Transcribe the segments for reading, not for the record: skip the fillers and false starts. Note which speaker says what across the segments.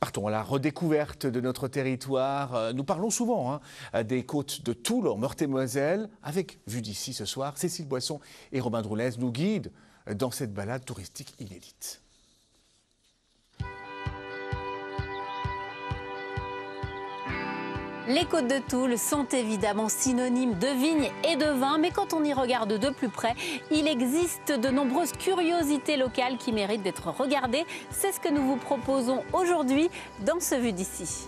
Speaker 1: Partons à la redécouverte de notre territoire. Nous parlons souvent des côtes de Toul, en Meurthe-et-Moselle. Avec vue d'ici ce soir, Cécile Boisson et Robin Droulez nous guident dans cette balade touristique inédite.
Speaker 2: Les côtes de Toul sont évidemment synonymes de vignes et de vin, mais quand on y regarde de plus près, il existe de nombreuses curiosités locales qui méritent d'être regardées. C'est ce que nous vous proposons aujourd'hui dans ce Vue d'ici.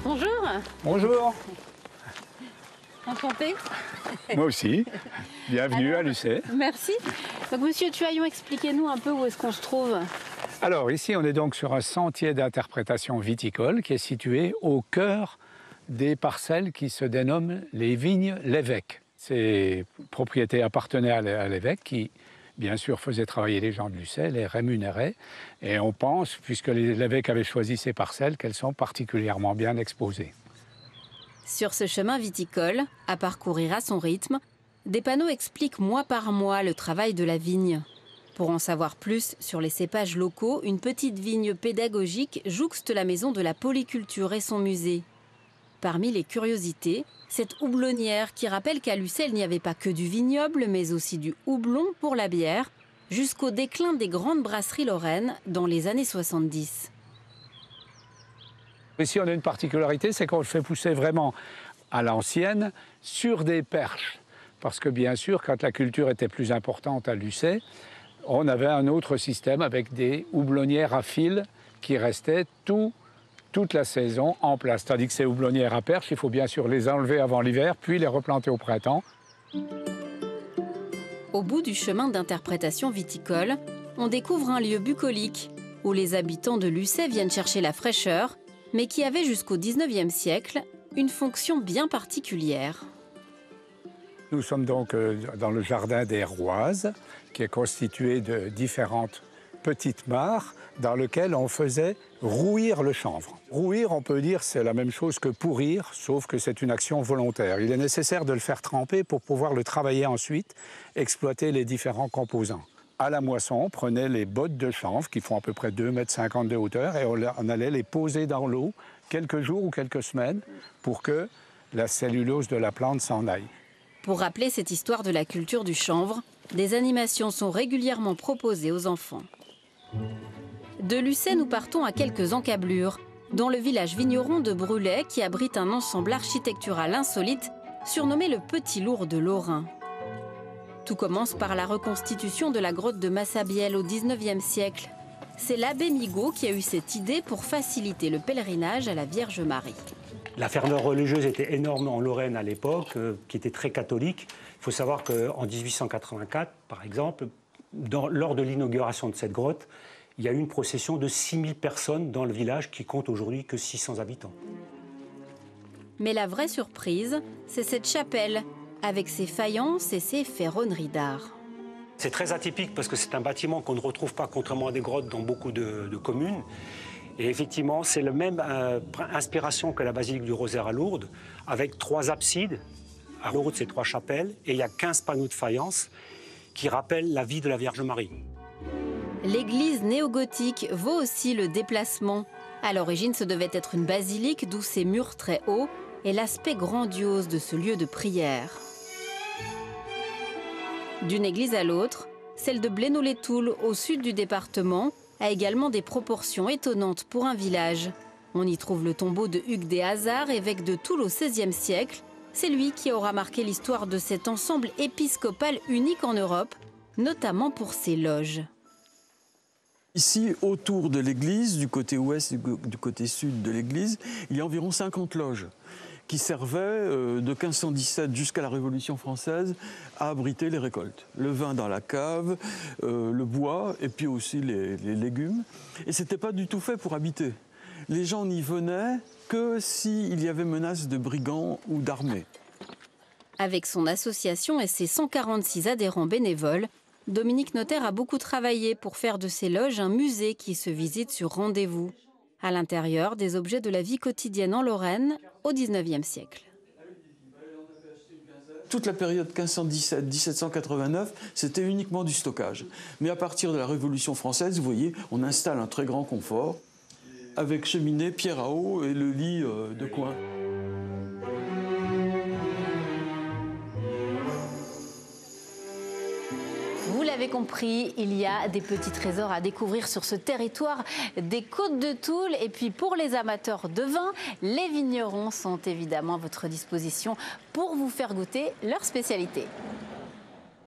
Speaker 2: Bonjour.
Speaker 3: Bonjour.
Speaker 2: Enchanté.
Speaker 3: Moi aussi. Bienvenue à Lucé.
Speaker 2: Merci. Donc, Monsieur Tuaillon, expliquez-nous un peu où est-ce qu'on se trouve.
Speaker 3: Alors ici, on est donc sur un sentier d'interprétation viticole qui est situé au cœur des parcelles qui se dénomment les vignes L'évêque. Ces propriétés appartenaient à l'évêque qui, bien sûr, faisait travailler les gens de Lucé, les rémunérait. Et on pense, puisque l'évêque avait choisi ces parcelles, qu'elles sont particulièrement bien exposées.
Speaker 2: Sur ce chemin viticole, à parcourir à son rythme, des panneaux expliquent mois par mois le travail de la vigne. Pour en savoir plus sur les cépages locaux, une petite vigne pédagogique jouxte la maison de la polyculture et son musée. Parmi les curiosités, cette houblonnière qui rappelle qu'à Lucé, il n'y avait pas que du vignoble, mais aussi du houblon pour la bière, jusqu'au déclin des grandes brasseries lorraines dans les années 70.
Speaker 3: Ici, on a une particularité, c'est qu'on le fait pousser vraiment à l'ancienne, sur des perches. Parce que bien sûr, quand la culture était plus importante à Lucé, on avait un autre système avec des houblonnières à fil qui restaient toute la saison en place. Tandis que ces houblonnières à perche, il faut bien sûr les enlever avant l'hiver, puis les replanter au printemps.
Speaker 2: Au bout du chemin d'interprétation viticole, on découvre un lieu bucolique où les habitants de Lucé viennent chercher la fraîcheur, mais qui avait jusqu'au 19e siècle une fonction bien particulière.
Speaker 3: Nous sommes donc dans le jardin des Roises, qui est constitué de différentes petites mares dans lesquelles on faisait rouir le chanvre. Rouir, on peut dire, c'est la même chose que pourrir, sauf que c'est une action volontaire. Il est nécessaire de le faire tremper pour pouvoir le travailler ensuite, exploiter les différents composants. À la moisson, on prenait les bottes de chanvre, qui font à peu près 2,50 m de hauteur, et on allait les poser dans l'eau quelques jours ou quelques semaines pour que la cellulose de la plante s'en aille.
Speaker 2: Pour rappeler cette histoire de la culture du chanvre, des animations sont régulièrement proposées aux enfants. De Lucé, nous partons à quelques encablures, dans le village vigneron de Brulay, qui abrite un ensemble architectural insolite, surnommé le Petit Lourd de Lorrain. Tout commence par la reconstitution de la grotte de Massabielle au 19e siècle. C'est l'abbé Migaud qui a eu cette idée pour faciliter le pèlerinage à la Vierge Marie.
Speaker 4: La ferveur religieuse était énorme en Lorraine à l'époque, qui était très catholique. Il faut savoir qu'en 1884, par exemple, lors de l'inauguration de cette grotte, il y a eu une procession de 6000 personnes dans le village qui compte aujourd'hui que 600 habitants.
Speaker 2: Mais la vraie surprise, c'est cette chapelle, avec ses faïences et ses ferronneries d'art.
Speaker 4: C'est très atypique parce que c'est un bâtiment qu'on ne retrouve pas, contrairement à des grottes, dans beaucoup de communes. Et effectivement, c'est la même inspiration que la basilique du Rosaire à Lourdes, avec 3 absides. À Lourdes, c'est 3 chapelles, et il y a 15 panneaux de faïence qui rappellent la vie de la Vierge Marie.
Speaker 2: L'église néogothique vaut aussi le déplacement. À l'origine, ce devait être une basilique, d'où ses murs très hauts et l'aspect grandiose de ce lieu de prière. D'une église à l'autre, celle de Blénod-les-Toules, au sud du département, a également des proportions étonnantes pour un village. On y trouve le tombeau de Hugues des Hazards, évêque de Toul au XVIe siècle. C'est lui qui aura marqué l'histoire de cet ensemble épiscopal unique en Europe, notamment pour ses loges.
Speaker 5: Ici, autour de l'église, du côté ouest et du côté sud de l'église, il y a environ 50 loges qui servaient de 1517 jusqu'à la Révolution française à abriter les récoltes. Le vin dans la cave, le bois et puis aussi les légumes. Et ce n'était pas du tout fait pour habiter. Les gens n'y venaient que s'il y avait menace de brigands ou d'armée.
Speaker 2: Avec son association et ses 146 adhérents bénévoles, Dominique Notaire a beaucoup travaillé pour faire de ces loges un musée qui se visite sur rendez-vous. À l'intérieur, des objets de la vie quotidienne en Lorraine au XIXe siècle.
Speaker 5: toute la période 1517-1789, c'était uniquement du stockage. Mais à partir de la Révolution française, vous voyez, on installe un très grand confort avec cheminée, pierre à eau et le lit de coin.
Speaker 2: Vous l'avez compris, il y a des petits trésors à découvrir sur ce territoire des Côtes de Toul. Et puis pour les amateurs de vin, les vignerons sont évidemment à votre disposition pour vous faire goûter leur spécialité.